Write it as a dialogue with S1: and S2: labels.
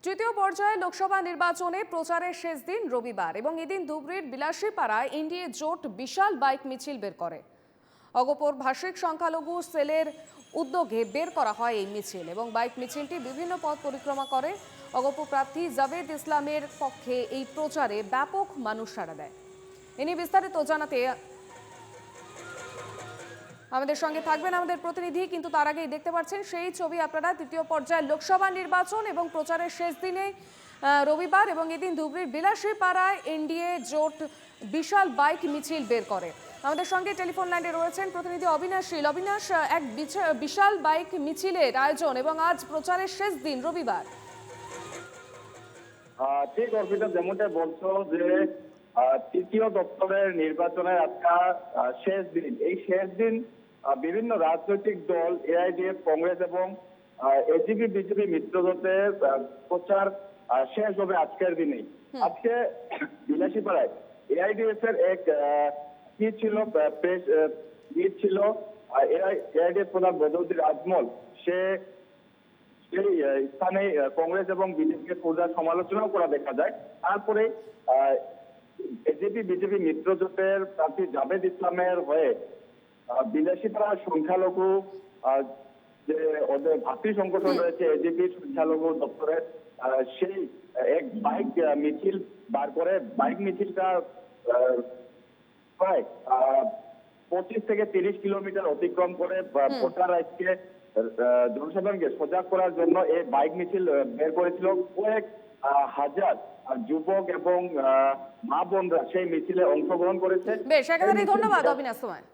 S1: তৃতীয় পর্যায়ে লোকসভা নির্বাচনে প্রচারের শেষ দিন রবিবার এবং এদিন ধুবড়ীর বিলাসীপাড়ায় এনডিএ জোট বিশাল বাইক মিছিল বের করে। অগপর ভাষিক সংখ্যালঘু সেলের উদ্যোগে বের করা হয় এই মিছিল এবং বাইক মিছিলটি বিভিন্ন পথ পরিক্রমা করে। অগপ প্রার্থী জাভেদ ইসলামের পক্ষে এই প্রচারে ব্যাপক মানুষ সাড়া দেয়। এ নিয়ে বিস্তারিত জানাতে আমাদের সঙ্গে থাকবেন আমাদের প্রতিনিধি, কিন্তু তার আগেই দেখতে পাচ্ছেন সেই ছবি আপনারা। তৃতীয় পর্যায়ে লোকসভা নির্বাচন এবং প্রচারের শেষ দিনে রবিবার এবং এদিন ধুবড়ীর বিলাসীপাড়ায় এনডিএ জোট বিশাল বাইক মিছিল বের করে। আমাদের সঙ্গে টেলিফোন লাইনে রয়েছেন প্রতিনিধি অবিনাশ শীল। অবিনাশ, এক বিশাল বাইক মিছিলের আয়োজন এবং আজ প্রচারের শেষ দিন রবিবার।
S2: ঠিক অর্পিতা, যেমনটা বলছো যে তৃতীয় দপ্তরের নির্বাচনের আজকে শেষ দিন। এই শেষ দিন বিভিন্ন রাজনৈতিক দল এআইডিএফ, কংগ্রেস এবং এজিপি বিজেপি মিত্রজোটের প্রচার শেষ হবে আজকের দিনেই। আজকে বিলাসীপাড়ায় এআইডিএফ এর এক কি ছিল প্রেস মিট ছিল। এআইডিএফ প্রধান বদরুদ্দিন আজমল সেই স্থানে কংগ্রেস এবং বিজেপিকে পূজার সমালোচনাও করা দেখা যায়। তারপরে এজিপি বিজেপি মিত্রজোটের প্রার্থী জাভেদ ইসলামের হয়ে বিলাসীপাড়া সংখ্যালঘু যে ওদের ভাতৃ সংগঠন রয়েছে এজিপি সংখ্যালঘু দপ্তরের, সেই এক বাইক মিছিল বার করে। বাইক মিছিলটা প্রায় 25 থেকে 30 কিলোমিটার অতিক্রম করে ভোটার আজকে জনসাধারণকে সজাগ করার জন্য এই বাইক মিছিল বের করেছিল। কয়েক হাজার যুবক এবং মা বোনরা সেই মিছিলে অংশগ্রহণ করেছে।
S1: বেশ, একেবারে ধন্যবাদ অবিনাশ তোমায়।